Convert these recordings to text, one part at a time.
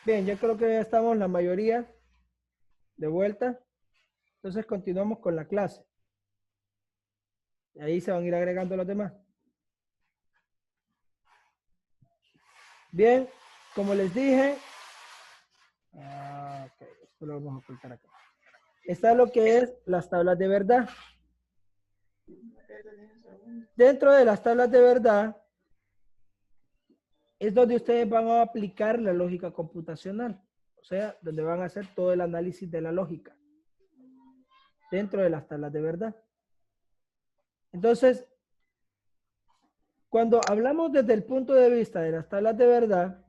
Bien, yo creo que ya estamos la mayoría de vuelta. Entonces continuamos con la clase. Y ahí se van a ir agregando los demás. Bien, como les dije, okay, esto lo vamos a ocultar acá. Está lo que es las tablas de verdad. Dentro de las tablas de verdad es donde ustedes van a aplicar la lógica computacional. O sea, donde van a hacer todo el análisis de la lógica. Dentro de las tablas de verdad. Entonces, cuando hablamos desde el punto de vista de las tablas de verdad,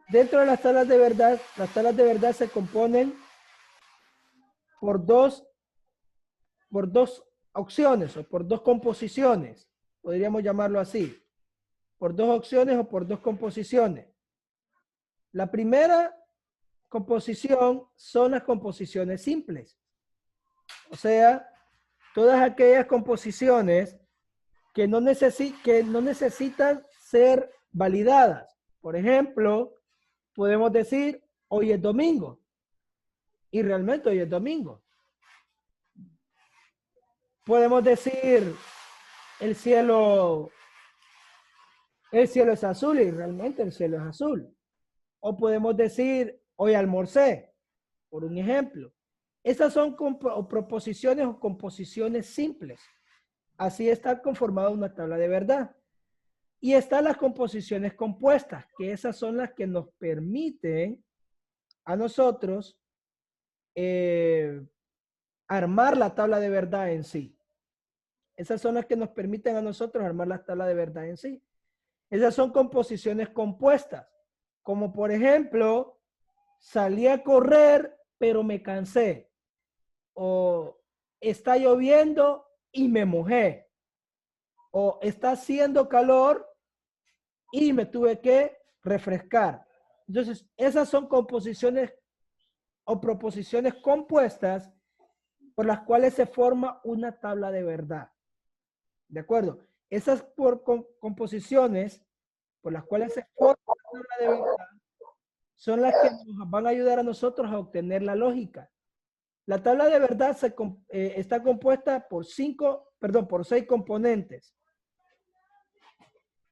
dentro de las tablas de verdad se componen por dos opciones o por dos composiciones, podríamos llamarlo así, por dos opciones o por dos composiciones. La primera composición son las composiciones simples, o sea, todas aquellas composiciones que no necesitan ser validadas. Por ejemplo, podemos decir, hoy es domingo, y realmente hoy es domingo. Podemos decir, el cielo es azul y realmente el cielo es azul. O podemos decir, hoy almorcé, por un ejemplo. Esas son proposiciones o composiciones simples. Así está conformada una tabla de verdad. Y están las composiciones compuestas, que esas son las que nos permiten a nosotros armar la tabla de verdad en sí. Esas son las que nos permiten a nosotros armar la tabla de verdad en sí. Esas son composiciones compuestas, como por ejemplo, salí a correr, pero me cansé. O está lloviendo y me mojé. O está haciendo calor y me tuve que refrescar. Entonces, esas son composiciones o proposiciones compuestas por las cuales se forma una tabla de verdad. ¿De acuerdo? Esas composiciones por las cuales se forma una tabla de verdad son las que nos van a ayudar a nosotros a obtener la lógica. La tabla de verdad está compuesta por por 6 componentes.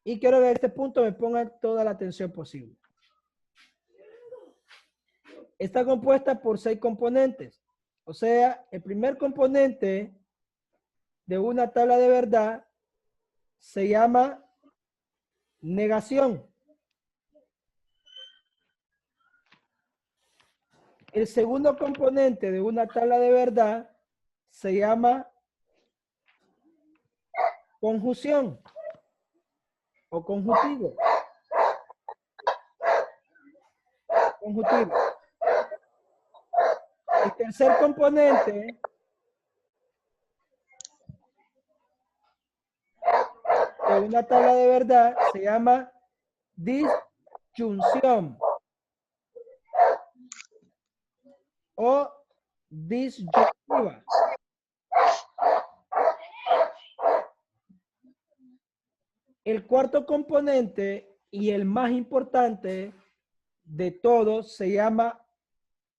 Y quiero que a este punto me pongan toda la atención posible. Está compuesta por 6 componentes. O sea, el primer componente de una tabla de verdad se llama negación. El segundo componente de una tabla de verdad se llama conjunción o conjuntivo. Conjuntivo. El tercer componente de una tabla de verdad se llama disyunción o disyuntiva. El cuarto componente y el más importante de todos se llama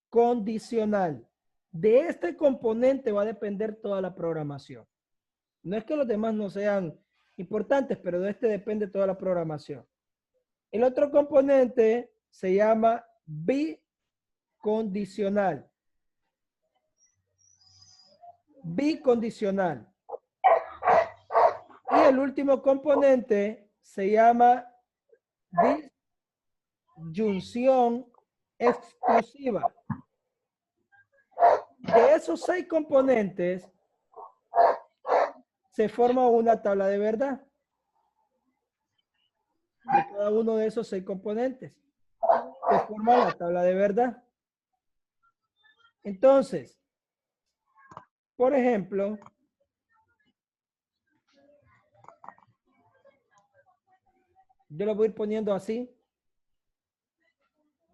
condicional. De este componente va a depender toda la programación. No es que los demás no sean importantes, pero de este depende toda la programación. El otro componente se llama bicondicional. Bicondicional. Y el último componente se llama disyunción exclusiva. De esos 6 componentes se forma una tabla de verdad. De cada uno de esos 6 componentes se forma la tabla de verdad. Entonces, por ejemplo, yo lo voy a ir poniendo así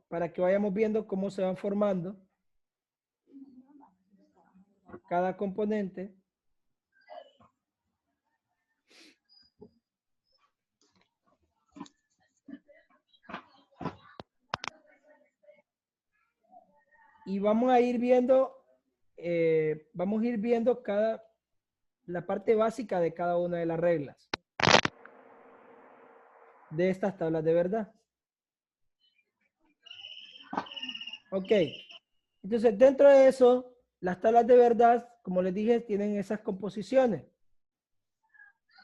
para que vayamos viendo cómo se van formando cada componente. y vamos a ir viendo, la parte básica de cada una de las reglas de estas tablas de verdad. Ok, entonces dentro de eso, las tablas de verdad, como les dije, tienen esas composiciones.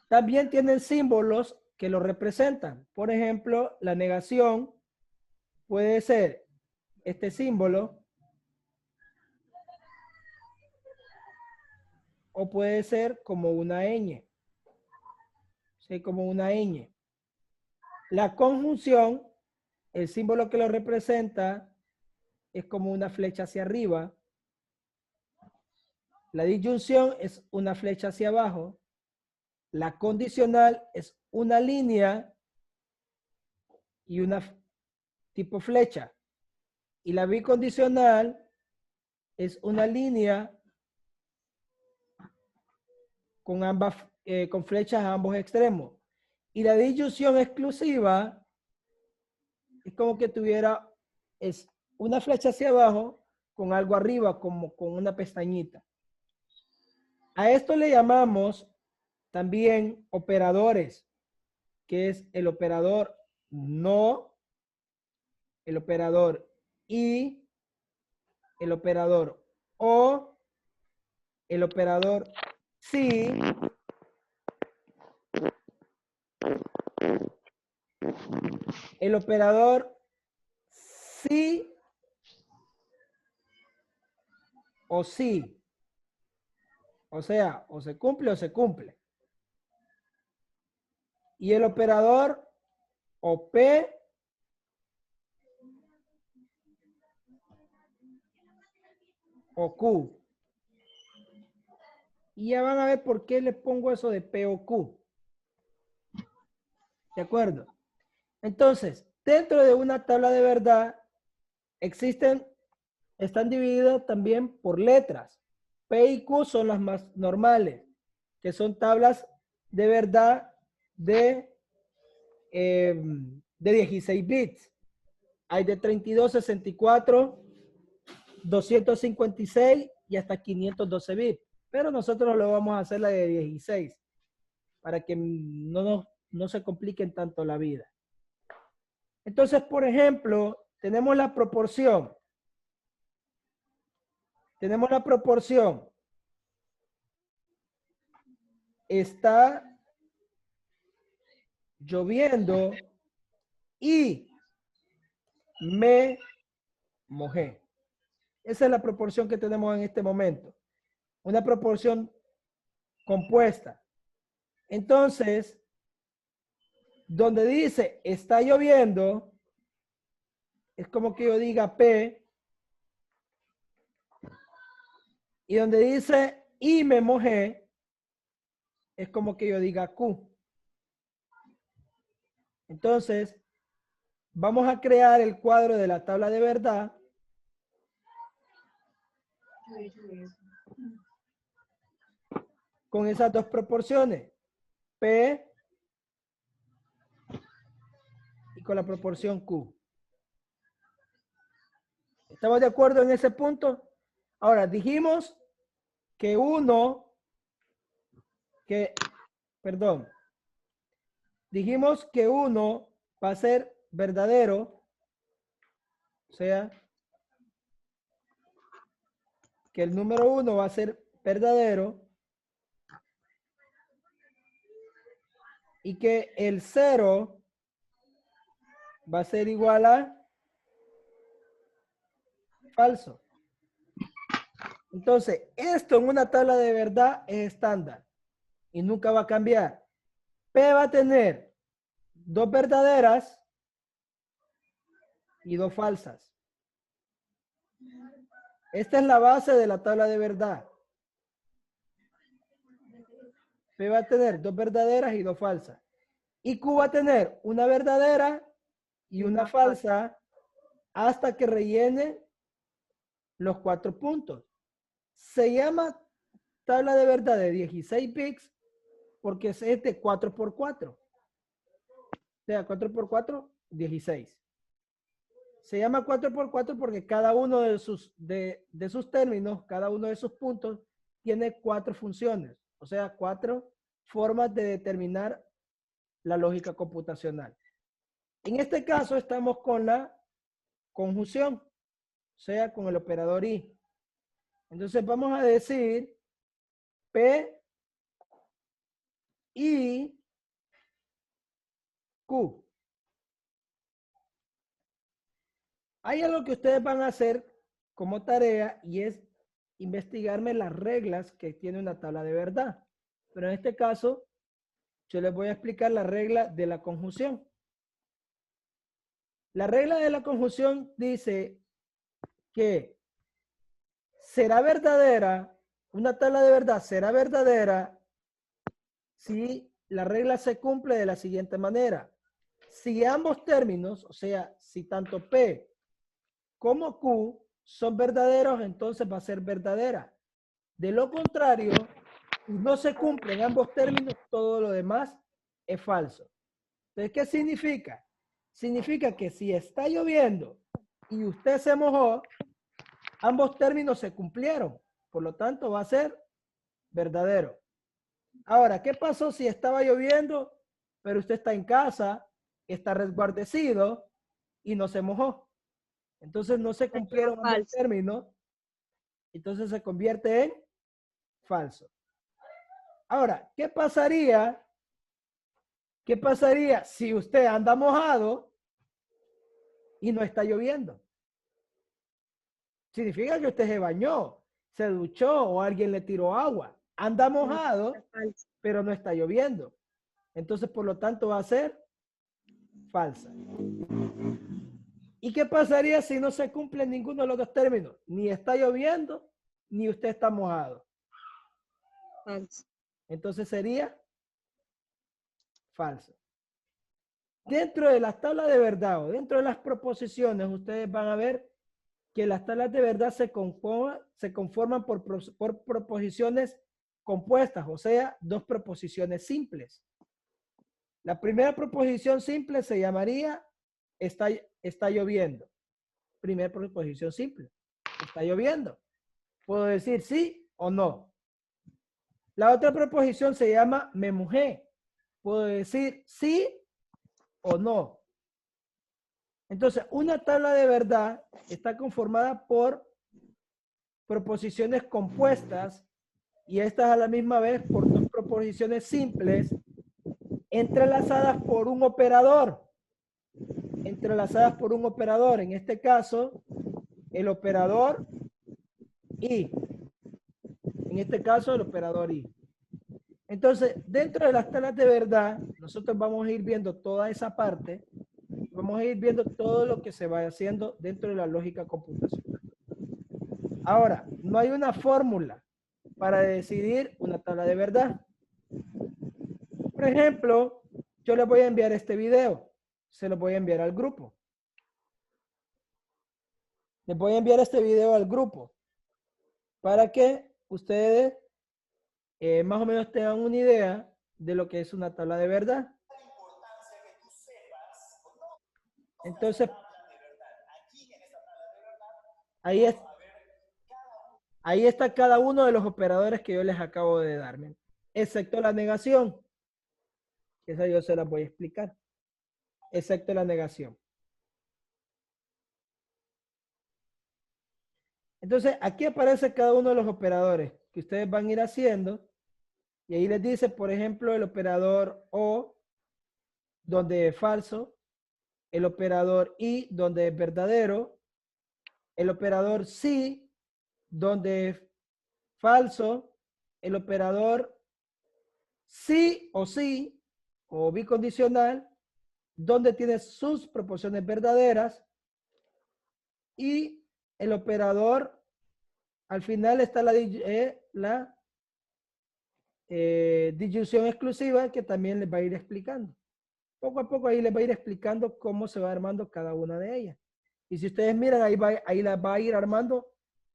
También tienen símbolos que lo representan. Por ejemplo, la negación puede ser este símbolo o puede ser como una ñ. ¿Sí? Como una ñ. La conjunción, el símbolo que lo representa es como una flecha hacia arriba. La disyunción es una flecha hacia abajo. La condicional es una línea y una tipo flecha. Y la bicondicional es una línea con con flechas a ambos extremos. Y la disyunción exclusiva es como que tuviera una flecha hacia abajo con algo arriba, como con una pestañita. A esto le llamamos también operadores, que es el operador no, el operador y, el operador o, el operador sí, el operador sí o sí. O sea, o se cumple o se cumple. Y el operador o P o Q. Y ya van a ver por qué les pongo eso de P o Q. ¿De acuerdo? Entonces, dentro de una tabla de verdad, están divididas también por letras. P y Q son las más normales, que son tablas de verdad de 16 bits. Hay de 32, 64, 256 y hasta 512 bits. Pero nosotros lo vamos a hacer la de 16 para que no se compliquen tanto la vida. Entonces, por ejemplo, tenemos la proporción. Tenemos la proporción. Está lloviendo y me mojé. Esa es la proporción que tenemos en este momento. Una proporción compuesta. Entonces, donde dice está lloviendo, es como que yo diga P. Y donde dice y me mojé, es como que yo diga Q. Entonces, vamos a crear el cuadro de la tabla de verdad. Con esas dos proporciones. P y con la proporción Q. ¿Estamos de acuerdo en ese punto? Ahora, dijimos que dijimos que uno va a ser verdadero, o sea, que el número 1 va a ser verdadero y que el 0 va a ser igual a falso. Entonces, esto en una tabla de verdad es estándar y nunca va a cambiar. P va a tener 2 verdaderas y 2 falsas. Esta es la base de la tabla de verdad. P va a tener 2 verdaderas y 2 falsas. Y Q va a tener una verdadera y una falsa hasta que rellene los 4 puntos. Se llama tabla de verdad de 16 bits porque es de 4 por 4. O sea, 4 por 4, 16. Se llama 4x4 porque cada uno de sus términos, cada uno de sus puntos, tiene 4 funciones. O sea, 4 formas de determinar la lógica computacional. En este caso estamos con la conjunción, o sea, con el operador I. Entonces vamos a decir P, I, Q. Hay algo que ustedes van a hacer como tarea y es investigarme las reglas que tiene una tabla de verdad. Pero en este caso, yo les voy a explicar la regla de la conjunción. La regla de la conjunción dice que será verdadera, una tabla de verdad será verdadera si la regla se cumple de la siguiente manera. Si ambos términos, o sea, si tanto P como Q son verdaderos, entonces va a ser verdadera. De lo contrario, si no se cumplen ambos términos, todo lo demás es falso. Entonces, ¿qué significa? Significa que si está lloviendo y usted se mojó, ambos términos se cumplieron. Por lo tanto, va a ser verdadero. Ahora, ¿qué pasó si estaba lloviendo, pero usted está en casa, está resguardecido y no se mojó? Entonces no se cumplieron ambos términos, entonces se convierte en falso. Ahora, ¿qué pasaría si usted anda mojado y no está lloviendo? Significa que usted se bañó, se duchó o alguien le tiró agua. Anda mojado, pero no está lloviendo. Entonces, por lo tanto, va a ser falsa. ¿Y qué pasaría si no se cumple ninguno de los dos términos? Ni está lloviendo, ni usted está mojado. Falso. Entonces sería falso. Dentro de las tablas de verdad o dentro de las proposiciones, ustedes van a ver que las tablas de verdad se conforman por proposiciones compuestas, o sea, dos proposiciones simples. La primera proposición simple se llamaría está lloviendo. Primera proposición simple. Está lloviendo. Puedo decir sí o no. La otra proposición se llama me mojé. Puedo decir sí o no. Entonces, una tabla de verdad está conformada por proposiciones compuestas y estas a la misma vez por dos proposiciones simples entrelazadas por un operador. Entrelazadas por un operador. En este caso, el operador I. En este caso, el operador I. Entonces, dentro de las tablas de verdad, nosotros vamos a ir viendo toda esa parte. Vamos a ir viendo todo lo que se va haciendo dentro de la lógica computacional. Ahora, no hay una fórmula para decidir una tabla de verdad. Por ejemplo, yo les voy a enviar este video. Se lo voy a enviar al grupo. Les voy a enviar este video al grupo para que ustedes más o menos tengan una idea de lo que es una tabla de verdad. Entonces, ahí está cada uno de los operadores que yo les acabo de darme, excepto la negación. Esa yo se la voy a explicar. Excepto la negación. Entonces, aquí aparece cada uno de los operadores que ustedes van a ir haciendo. Y ahí les dice, por ejemplo, el operador O, donde es falso. El operador I, donde es verdadero. El operador sí, donde es falso. El operador sí o bicondicional, donde tiene sus proporciones verdaderas. Y el operador, al final está la disyunción exclusiva, que también les va a ir explicando. Poco a poco ahí les va a ir explicando cómo se va armando cada una de ellas. Y si ustedes miran, ahí las va a ir armando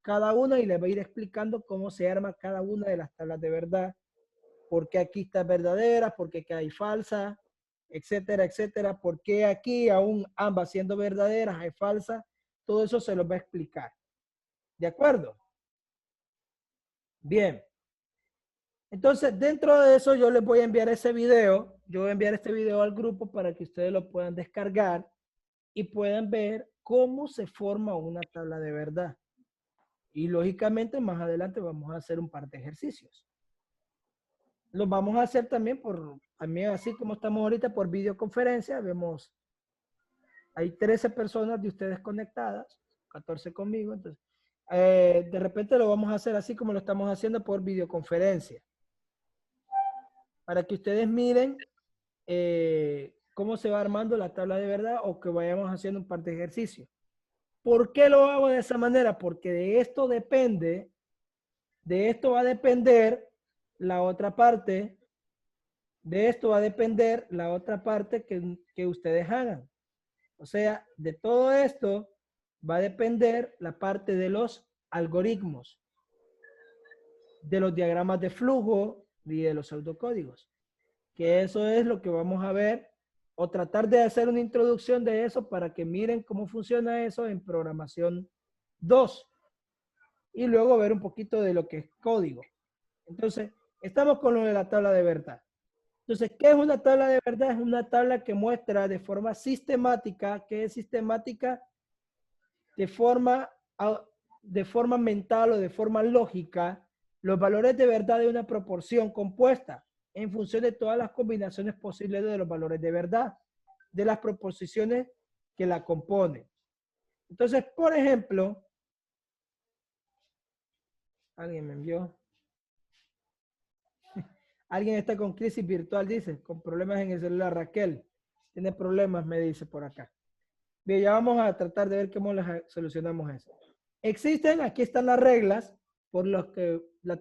cada una y les va a ir explicando cómo se arma cada una de las tablas de verdad. Por qué aquí está verdadera, por qué aquí hay falsa, etcétera, etcétera. ¿Por qué aquí aún ambas siendo verdaderas es falsa? Todo eso se los va a explicar. ¿De acuerdo? Bien. Entonces, dentro de eso yo les voy a enviar ese video. Yo voy a enviar este video al grupo para que ustedes lo puedan descargar y puedan ver cómo se forma una tabla de verdad. Y lógicamente más adelante vamos a hacer un par de ejercicios. Los vamos a hacer también así como estamos ahorita, por videoconferencia. Vemos, hay 13 personas de ustedes conectadas, 14 conmigo. Entonces, de repente lo vamos a hacer así como lo estamos haciendo por videoconferencia. Para que ustedes miren cómo se va armando la tabla de verdad o que vayamos haciendo un par de ejercicios. ¿Por qué lo hago de esa manera? Porque de esto va a depender la otra parte, de esto va a depender la otra parte que ustedes hagan. O sea, de todo esto va a depender la parte de los algoritmos, de los diagramas de flujo y de los pseudocódigos. Que eso es lo que vamos a ver o tratar de hacer una introducción de eso para que miren cómo funciona eso en programación 2 y luego ver un poquito de lo que es código. Entonces, estamos con lo de la tabla de verdad. Entonces, ¿qué es una tabla de verdad? Es una tabla que muestra de forma sistemática, ¿qué es sistemática? De forma mental o de forma lógica, los valores de verdad de una proporción compuesta en función de todas las combinaciones posibles de los valores de verdad, de las proposiciones que la componen. Entonces, por ejemplo, alguien me envió. Alguien está con crisis virtual, dice, con problemas en el celular. Raquel, tiene problemas, me dice por acá. Bien, ya vamos a tratar de ver cómo solucionamos eso. Existen, aquí están las reglas, por la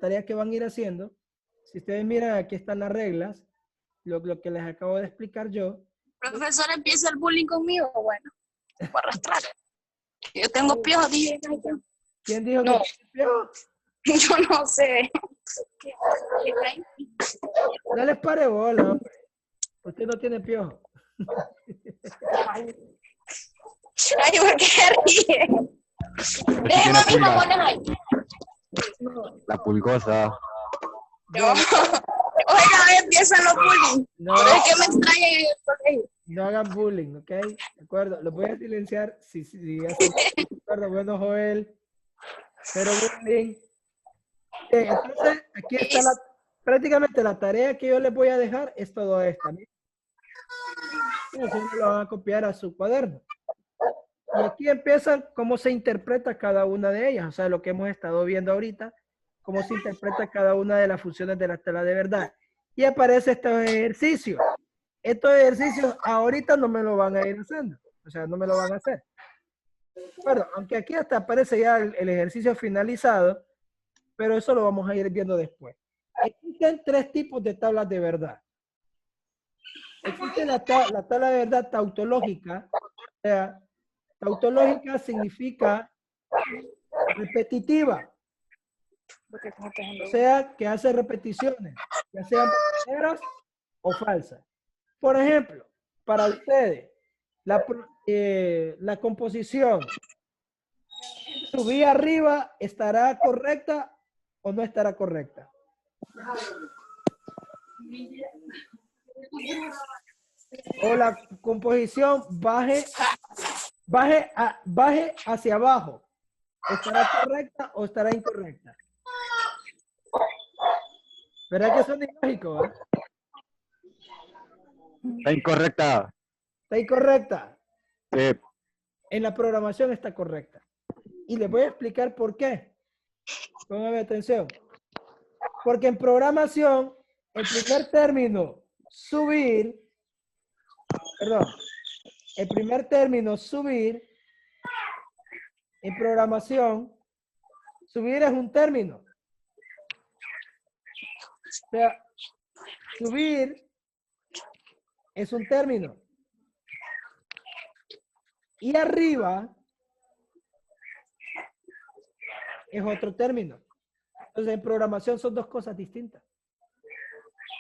tarea que van a ir haciendo. Si ustedes miran, aquí están las reglas, lo que les acabo de explicar yo. Profesor, empieza el bullying conmigo, bueno, por arrastrar. Yo tengo piojos, dije. ¿Quién dijo no. que tiene piojos? Yo no sé. No les pare bola, hombre. Usted no tiene piojo. Ay, ¿por qué ríe? Déjeme a mis mamones ahí. La pulgosa. No. Oiga, empiezan los bullying. No, Pero es que me extraña en el colegio. no hagan bullying, ¿ok? De acuerdo, lo voy a silenciar si hacen de acuerdo, bueno, Joel. Pero bullying. Entonces, aquí está prácticamente la tarea que yo les voy a dejar es todo esta. Eso lo van a copiar a su cuaderno. Y aquí empiezan cómo se interpreta cada una de ellas, o sea, lo que hemos estado viendo ahorita, cómo se interpreta cada una de las funciones de la tabla de verdad. Y aparece estos ejercicios. Estos ejercicios ahorita no me lo van a ir haciendo, o sea, no me lo van a hacer. Bueno, aunque aquí hasta aparece ya el ejercicio finalizado, pero eso lo vamos a ir viendo después. Existen 3 tipos de tablas de verdad. Existe la tabla de verdad tautológica, o sea, tautológica significa repetitiva, o sea, que hace repeticiones, ya sean verdaderas o falsas. Por ejemplo, para ustedes, la composición subí arriba, ¿estará correcta o no estará correcta? O la composición baje hacia abajo, ¿estará correcta o estará incorrecta? ¿Verdad que son ilógicos? ¿Eh? Está incorrecta. ¿Está incorrecta? Sí. En la programación está correcta. Y les voy a explicar por qué. Pónganme atención. Porque en programación, el primer término, subir, en programación, subir es un término. O sea, subir es un término. Y arriba es otro término. Entonces, en programación son 2 cosas distintas.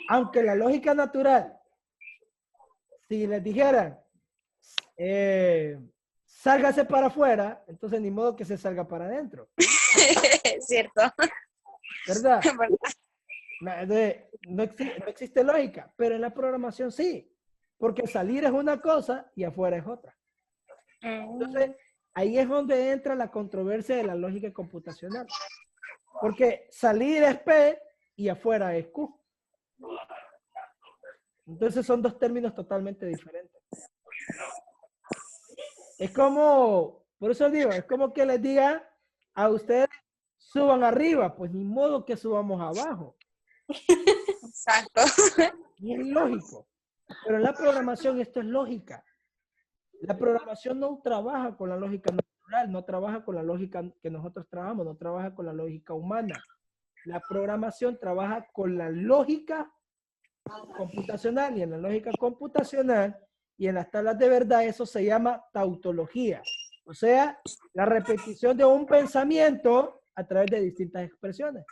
Aunque la lógica natural si les dijeran, sálgase para afuera, entonces ni modo que se salga para adentro. Es cierto. ¿Verdad? ¿Verdad? No existe lógica, pero en la programación sí, porque salir es una cosa y afuera es otra. Entonces, ahí es donde entra la controversia de la lógica computacional, porque salir es P y afuera es Q. Entonces son dos términos totalmente diferentes. Es como, por eso digo, es como que les diga a ustedes, suban arriba, pues ni modo que subamos abajo. Exacto. Y es lógico. Pero en la programación esto es lógica. La programación no trabaja con la lógica natural, no trabaja con la lógica que nosotros trabajamos, no trabaja con la lógica humana. La programación trabaja con la lógica computacional, y en la lógica computacional y en las tablas de verdad eso se llama tautología. O sea, la repetición de un pensamiento a través de distintas expresiones.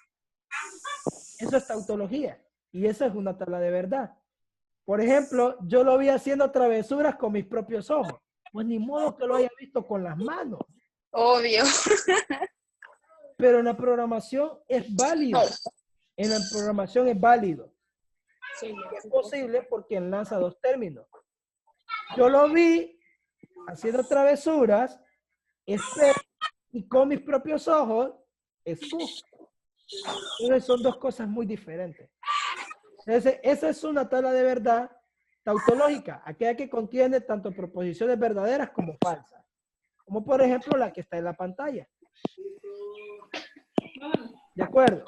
Eso es tautología y esa es una tabla de verdad. Por ejemplo, yo lo vi haciendo travesuras con mis propios ojos. Pues ni modo que lo haya visto con las manos. Obvio. Pero en la programación es válido. En la programación es válido. Sí, Es posible porque enlaza dos términos. Yo lo vi haciendo travesuras, y con mis propios ojos, es Q. Entonces son dos cosas muy diferentes. Entonces, esa es una tabla de verdad tautológica, aquella que contiene tanto proposiciones verdaderas como falsas. Como por ejemplo la que está en la pantalla. ¿De acuerdo?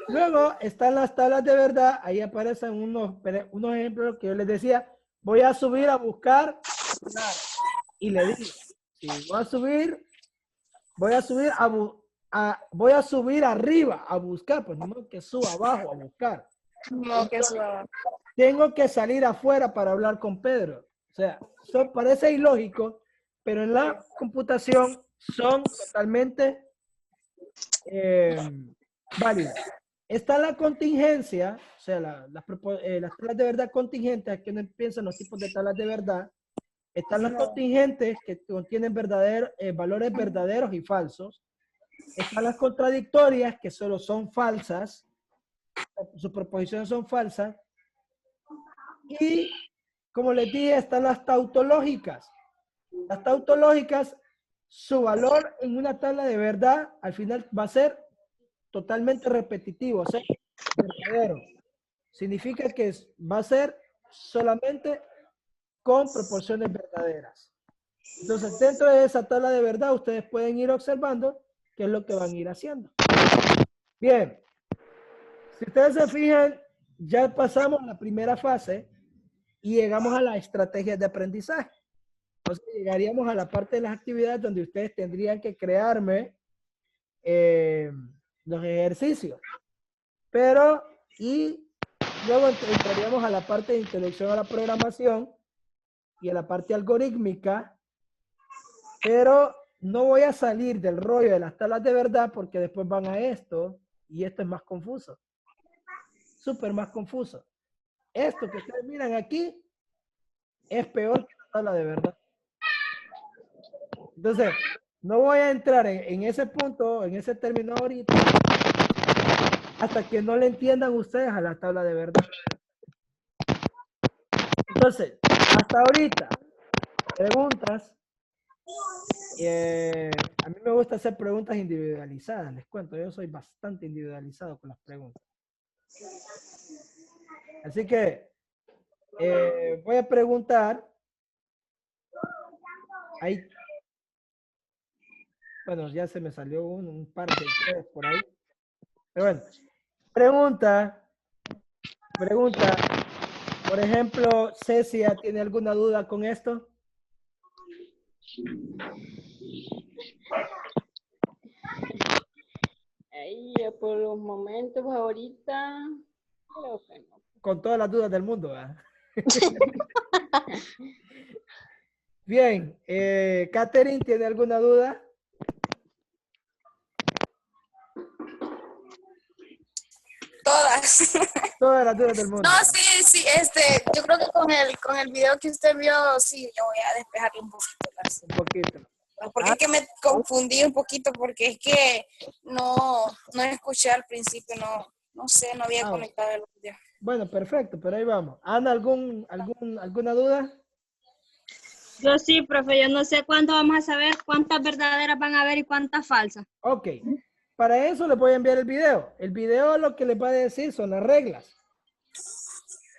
Luego están las tablas de verdad, ahí aparecen unos ejemplos que yo les decía, voy a subir a buscar, y le digo, si voy a subir voy a subir arriba a buscar, pues no que suba abajo a buscar. No, que suave. Tengo que salir afuera para hablar con Pedro. O sea, eso parece ilógico, pero en la computación son totalmente válidas. Está la contingencia, o sea, las tablas de verdad contingentes, aquí no piensan los tipos de tablas de verdad. Están las contingentes que contienen valores verdaderos y falsos. Están las contradictorias que solo son falsas, sus proposiciones son falsas. Y como les dije, están las tautológicas. Las tautológicas, su valor en una tabla de verdad al final va a ser totalmente repetitivo, o sea, verdadero. Significa que va a ser solamente con proporciones verdaderas. Entonces, dentro de esa tabla de verdad, ustedes pueden ir observando qué es lo que van a ir haciendo. Bien, si ustedes se fijan, ya pasamos la primera fase y llegamos a las estrategias de aprendizaje. Entonces, llegaríamos a la parte de las actividades donde ustedes tendrían que crearme los ejercicios. Pero, y luego entraríamos a la parte de introducción a la programación y a la parte algorítmica, pero no voy a salir del rollo de las tablas de verdad porque después van a esto y esto es más confuso. Súper más confuso. Esto que ustedes miran aquí es peor que la tabla de verdad. Entonces, no voy a entrar en ese punto, en ese término ahorita, hasta que no le entiendan ustedes a la tabla de verdad. Entonces, hasta ahorita, preguntas. A mí me gusta hacer preguntas individualizadas, les cuento, yo soy bastante individualizado con las preguntas. Así que voy a preguntar. Ahí, bueno, ya se me salió un par de ustedes por ahí. Pero bueno, pregunta, por ejemplo, Cecia, ¿tiene alguna duda con esto? Ahí, por los momentos ahorita, creo que no. Con todas las dudas del mundo, ¿verdad? Bien, Catherine, ¿tiene alguna duda? todas. Todas las dudas del mundo. No, sí, yo creo que con el video que usted vio, sí, yo voy a despejarle un poquito las. Un poquito. Porque es que me confundí un poquito, porque es que no escuché al principio, no sé, no había conectado el video. Bueno, perfecto, pero ahí vamos. Ana, ¿alguna duda? Yo sí, profe, yo no sé cuándo vamos a saber cuántas verdaderas van a haber y cuántas falsas. Ok, para eso les voy a enviar el video. El video lo que les va a decir son las reglas.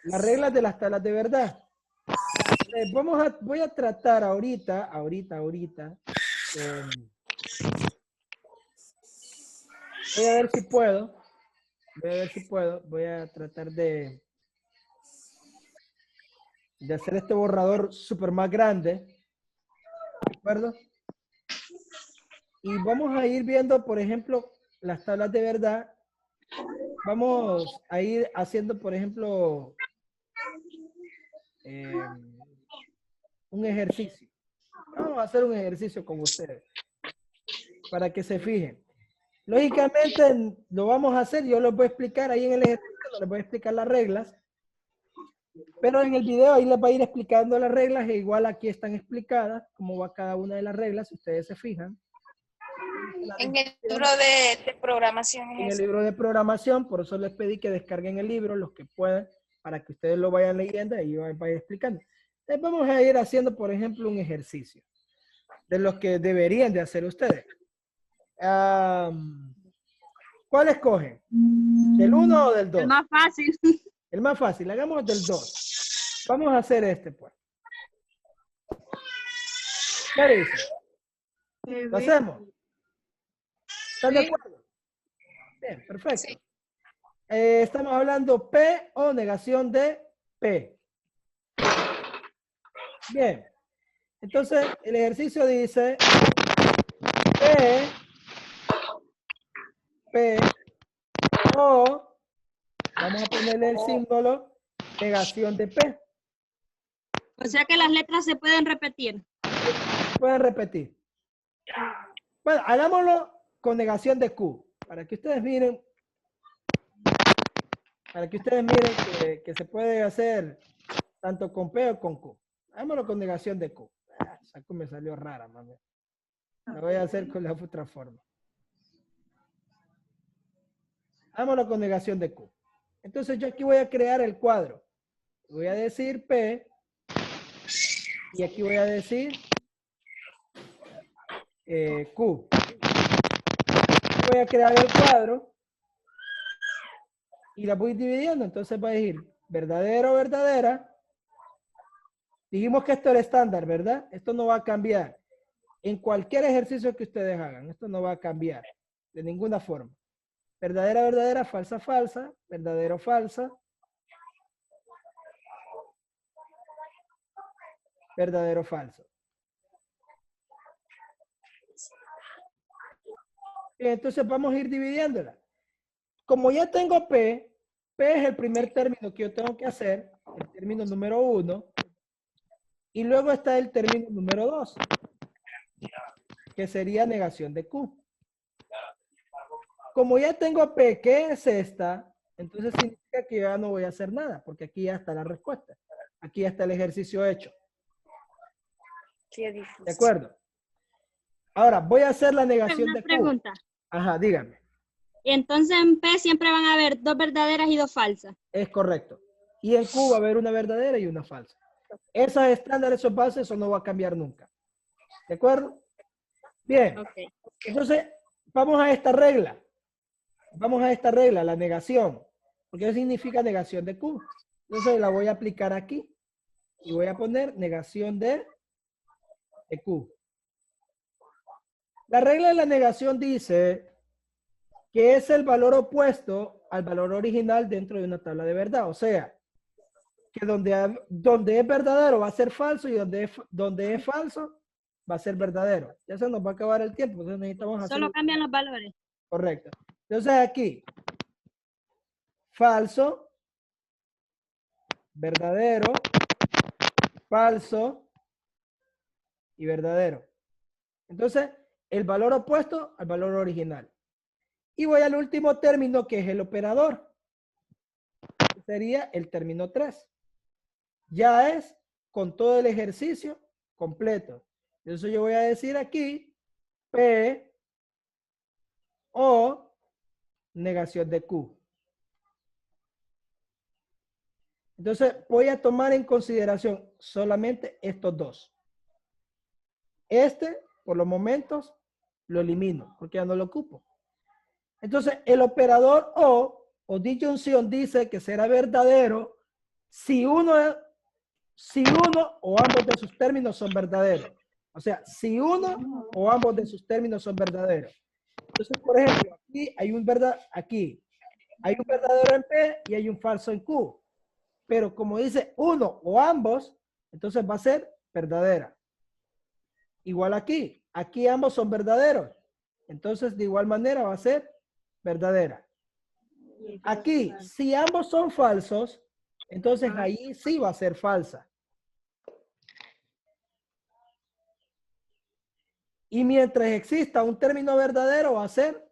Las reglas de las tablas de verdad. Voy a tratar ahorita. Voy a ver si puedo. Voy a tratar de hacer este borrador súper más grande. ¿De acuerdo? Y vamos a ir viendo, por ejemplo, las tablas de verdad. Vamos a ir haciendo, por ejemplo, un ejercicio. Vamos a hacer un ejercicio con ustedes para que se fijen. Lógicamente lo vamos a hacer, yo les voy a explicar ahí en el ejercicio, no les voy a explicar las reglas, pero en el video ahí les va a ir explicando las reglas e igual aquí están explicadas cómo va cada una de las reglas, si ustedes se fijan. En el libro de programación En el libro de programación, por eso les pedí que descarguen el libro, los que puedan, para que ustedes lo vayan leyendo y yo vaya explicando. Entonces vamos a ir haciendo, por ejemplo, un ejercicio de los que deberían de hacer ustedes. ¿Cuál escogen? ¿Del 1 o del 2? El más fácil. El más fácil, hagamos del 2. Vamos a hacer este, pues. ¿Qué dicen? ¿Lo hacemos? ¿Están de acuerdo? Bien, perfecto. Sí. Estamos hablando P o negación de P. Bien. Entonces, el ejercicio dice P o vamos a ponerle el símbolo negación de P. O sea que las letras se pueden repetir. Pueden repetir. Bueno, hagámoslo con negación de Q, para que ustedes miren que se puede hacer tanto con P o con Q. Hagámoslo con negación de Q. Esa Q me salió rara, mami. Lo voy a hacer con la otra forma. Hagámoslo con negación de Q. Entonces yo aquí voy a crear el cuadro. Voy a decir P y aquí voy a decir Q. Voy a crear el cuadro y la voy dividiendo. Entonces va a decir verdadero, verdadera. Dijimos que esto era estándar, ¿verdad? Esto no va a cambiar. En cualquier ejercicio que ustedes hagan, esto no va a cambiar de ninguna forma. Verdadera, verdadera, falsa, falsa, verdadero, falsa. Verdadero, falso. Y entonces vamos a ir dividiéndola. Como ya tengo P, P es el primer término que yo tengo que hacer, el término número 1, y luego está el término número 2, que sería negación de Q. Como ya tengo P, que es esta, entonces significa que yo ya no voy a hacer nada, porque aquí ya está la respuesta. Aquí ya está el ejercicio hecho. ¿De acuerdo? Ahora, voy a hacer la negación Una de Q. pregunta. Ajá, dígame. Entonces en P siempre van a haber 2 verdaderas y 2 falsas. Es correcto. Y en Q va a haber una verdadera y una falsa. Esas estándares, esos bases, eso no va a cambiar nunca. ¿De acuerdo? Bien. Okay. Entonces, vamos a esta regla. Vamos a esta regla, la negación. Porque eso significa negación de Q. Entonces la voy a aplicar aquí. Y voy a poner negación de Q. La regla de la negación dice que es el valor opuesto al valor original dentro de una tabla de verdad. O sea, que donde es verdadero va a ser falso y donde es falso va a ser verdadero. Ya se nos va a acabar el tiempo, entonces necesitamos hacer... Solo cambian los valores. Correcto. Entonces aquí, falso, verdadero, falso y verdadero. Entonces, el valor opuesto al valor original. Y voy al último término que es el operador. sería el término 3. Ya es con todo el ejercicio completo. Entonces yo voy a decir aquí P o negación de Q. Entonces voy a tomar en consideración solamente estos dos. Este, por los momentos, lo elimino porque ya no lo ocupo. Entonces el operador o disyunción dice que será verdadero si uno o ambos de sus términos son verdaderos. O sea, si uno o ambos de sus términos son verdaderos. Entonces, por ejemplo, aquí hay un verdadero en P y hay un falso en Q. Pero como dice uno o ambos, entonces va a ser verdadera. Igual aquí ambos son verdaderos. Entonces, de igual manera va a ser verdadera. Aquí, si ambos son falsos, entonces ahí sí va a ser falsa. Y mientras exista un término verdadero, va a ser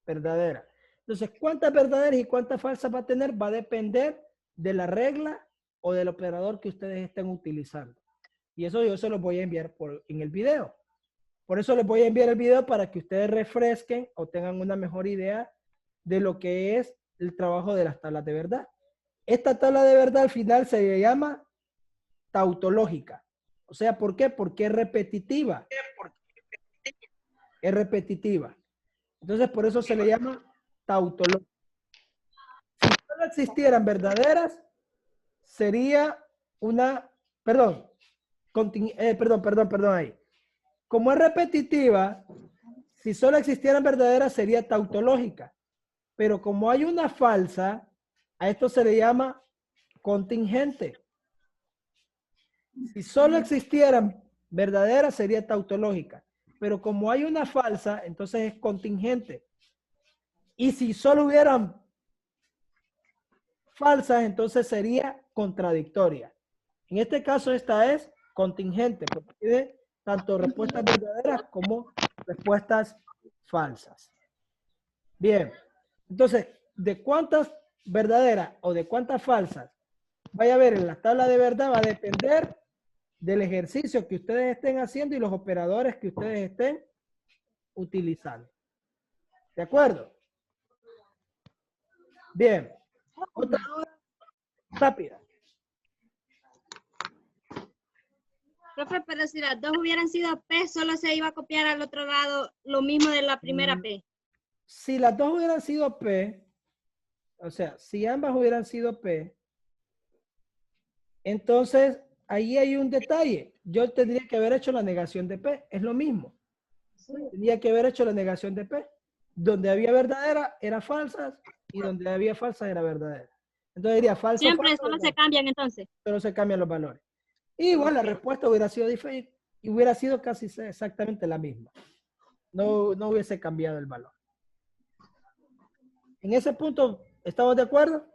verdadera. Entonces, ¿cuántas verdaderas y cuántas falsas va a tener? Va a depender de la regla o del operador que ustedes estén utilizando. Y eso yo se los voy a enviar en el video. Por eso les voy a enviar el video para que ustedes refresquen o tengan una mejor idea de lo que es el trabajo de las tablas de verdad. Esta tabla de verdad al final se le llama tautológica. O sea, ¿por qué? Porque es repetitiva. Es repetitiva. Entonces, por eso se le llama tautológica. Si no existieran verdaderas, sería una, perdón ahí. Como es repetitiva, si solo existieran verdaderas, sería tautológica. Pero como hay una falsa, a esto se le llama contingente. Si solo existieran verdaderas, sería tautológica. Pero como hay una falsa, entonces es contingente. Y si solo hubieran falsas, entonces sería contradictoria. En este caso, esta es contingente, porque tiene tanto respuestas verdaderas como respuestas falsas. Bien, entonces, ¿de cuántas verdaderas o de cuántas falsas vaya a ver en la tabla de verdad? Va a depender del ejercicio que ustedes estén haciendo y los operadores que ustedes estén utilizando. ¿De acuerdo? Bien. ¿Otra duda? Rápida. Profe, pero si las dos hubieran sido P, solo se iba a copiar al otro lado lo mismo de la primera P. Si las dos hubieran sido P, o sea, si ambas hubieran sido P, entonces ahí hay un detalle. Yo tendría que haber hecho la negación de P. Es lo mismo. Tendría que haber hecho la negación de P. Donde había verdadera, era falsas, y donde había falsas, era verdadera. Entonces diría falso. Siempre falso, solo verdadero. se cambian entonces. Solo se cambian los valores. Y igual la respuesta hubiera sido diferente y hubiera sido casi exactamente la misma. No hubiese cambiado el valor. En ese punto, ¿estamos de acuerdo?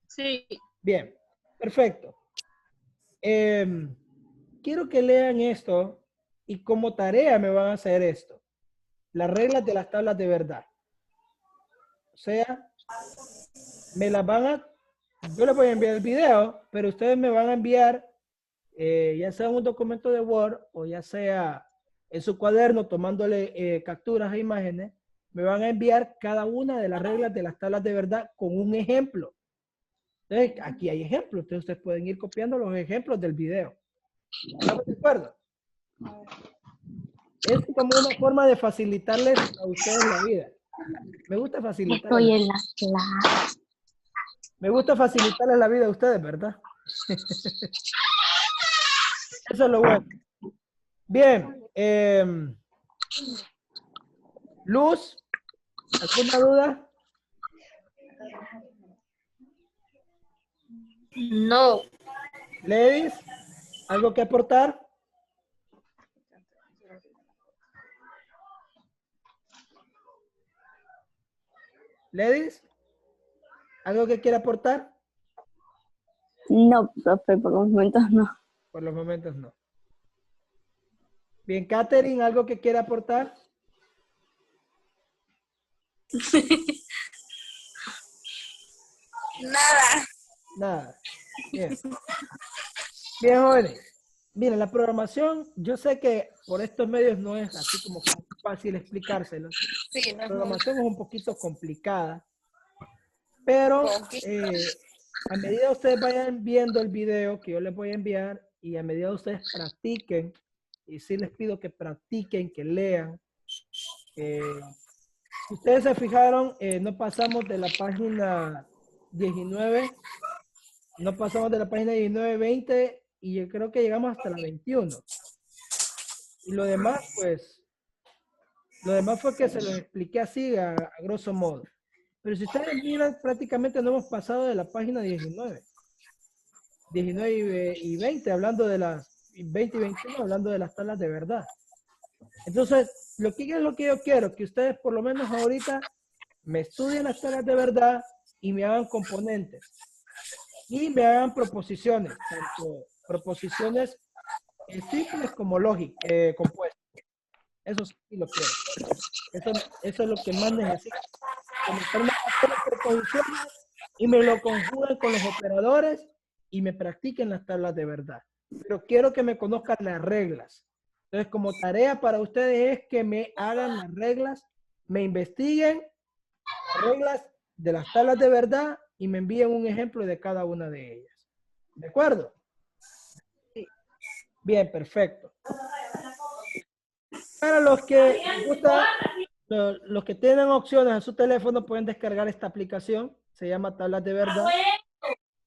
Sí. Bien, perfecto. Quiero que lean esto y como tarea me van a hacer esto. Las reglas de las tablas de verdad. O sea, me las van a... Yo les voy a enviar el video, pero ustedes me van a enviar ya sea un documento de Word o ya sea en su cuaderno tomándole capturas e imágenes, me van a enviar cada una de las reglas de las tablas de verdad con un ejemplo. Entonces, aquí hay ejemplos. Entonces, ustedes pueden ir copiando los ejemplos del video. ¿Estamos de acuerdo? Es como una forma de facilitarles a ustedes la vida. Me gusta facilitarles. Estoy en la clase. Me gusta facilitarles la vida a ustedes, ¿verdad? Eso es lo bueno. Bien. Luz, ¿alguna duda? No. Levis, ¿algo que aportar? Levis, ¿algo que quiera aportar? No, profe, por los momentos no. Por los momentos no. Bien, Katherine, ¿algo que quiera aportar? Nada. Nada. Bien. Bien, jóvenes. Miren, la programación, yo sé que por estos medios no es así como fácil explicárselo. Sí, no La es muy programación es un poquito complicada, pero a medida que ustedes vayan viendo el video que yo les voy a enviar y a medida que ustedes practiquen, y sí les pido que practiquen, que lean. Si ustedes se fijaron, no pasamos de la página 19, no pasamos de la página 19, 20 y yo creo que llegamos hasta la 21. Y lo demás, pues, lo demás fue que se los expliqué así a grosso modo. Pero si ustedes miran, prácticamente no hemos pasado de la página 19. 19 y 20, hablando de las 20 y 21, hablando de las tablas de verdad. Entonces, lo que yo quiero, que ustedes por lo menos ahorita me estudien las tablas de verdad y me hagan componentes. Y me hagan proposiciones, tanto proposiciones simples como lógicas, compuestas. Eso sí lo quiero. Eso es lo que más necesito. Comenzarme a hacer las proposiciones y me lo conjuguen con los operadores y me practiquen las tablas de verdad. Pero quiero que me conozcan las reglas. Entonces, como tarea para ustedes es que me hagan las reglas, me investiguen las reglas de las tablas de verdad y me envíen un ejemplo de cada una de ellas. ¿De acuerdo? Sí. Bien, perfecto. Para los que les gusta, los que tienen opciones en su teléfono pueden descargar esta aplicación, se llama Tablas de Verdad.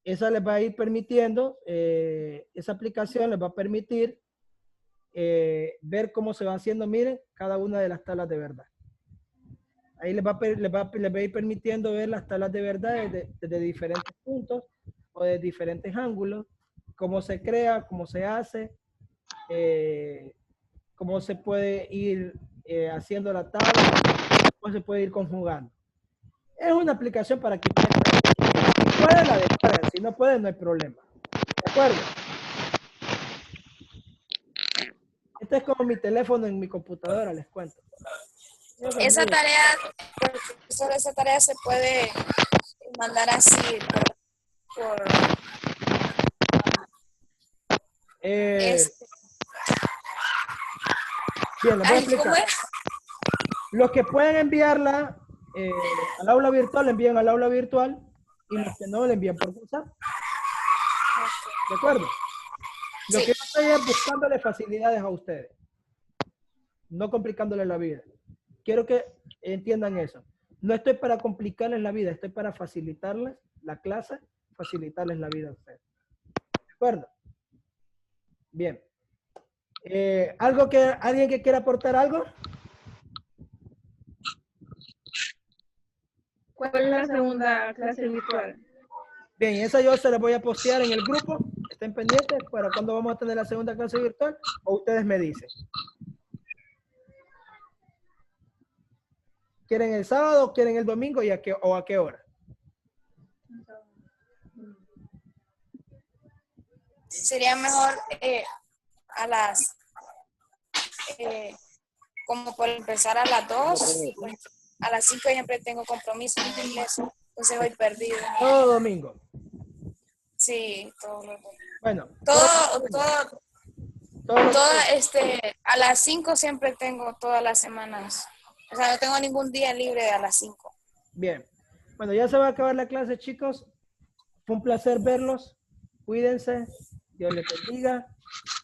Esa les va a ir permitiendo, esa aplicación les va a permitir ver cómo se va haciendo, miren, cada una de las tablas de verdad. Ahí les va a ir permitiendo ver las tablas de verdad desde diferentes puntos o de diferentes ángulos, cómo se crea, cómo se hace, cómo se puede ir haciendo la tabla, cómo se puede ir conjugando. Es una aplicación para que si pueden la descargan, si no pueden no hay problema. ¿De acuerdo? Este es como mi teléfono en mi computadora, les cuento. esa tarea, profesor, esa tarea se puede mandar así por bien, les voy a explicar. ¿cómo es? Los que pueden enviarla al aula virtual, la envían al aula virtual y los que no, la envían por WhatsApp. ¿De acuerdo? Lo que yo estoy es buscándole facilidades a ustedes, no complicándole la vida. Quiero que entiendan eso. No estoy para complicarles la vida, estoy para facilitarles la clase, facilitarles la vida a ustedes. ¿De acuerdo? Bien. ¿Alguien que quiera aportar algo? ¿Cuál es la segunda clase virtual? Bien, esa yo se la voy a postear en el grupo. Estén pendientes para cuando vamos a tener la segunda clase virtual o ustedes me dicen. ¿Quieren el sábado, quieren el domingo y a qué hora? Sería mejor a las, como por empezar a las 2, pues, a las 5 siempre tengo compromiso en inglés, entonces voy perdido. Todo domingo. Sí, todo. Bueno. A las 5 siempre tengo todas las semanas. O sea, no tengo ningún día libre a las 5. Bien. Bueno, ya se va a acabar la clase, chicos. Fue un placer verlos. Cuídense. Dios les bendiga.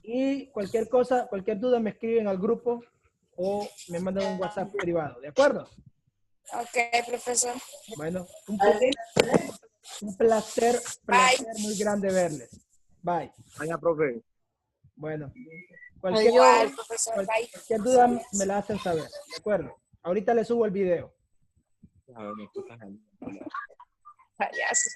Y cualquier cosa, cualquier duda me escriben al grupo o me mandan un WhatsApp privado. ¿De acuerdo? Ok, profesor. Bueno, un placer muy grande verles. Bye. Vaya, profe. Bueno. Igual, profesor. Bye. Cualquier duda me la hacen saber. ¿De acuerdo? Ahorita les subo el video. Payaso.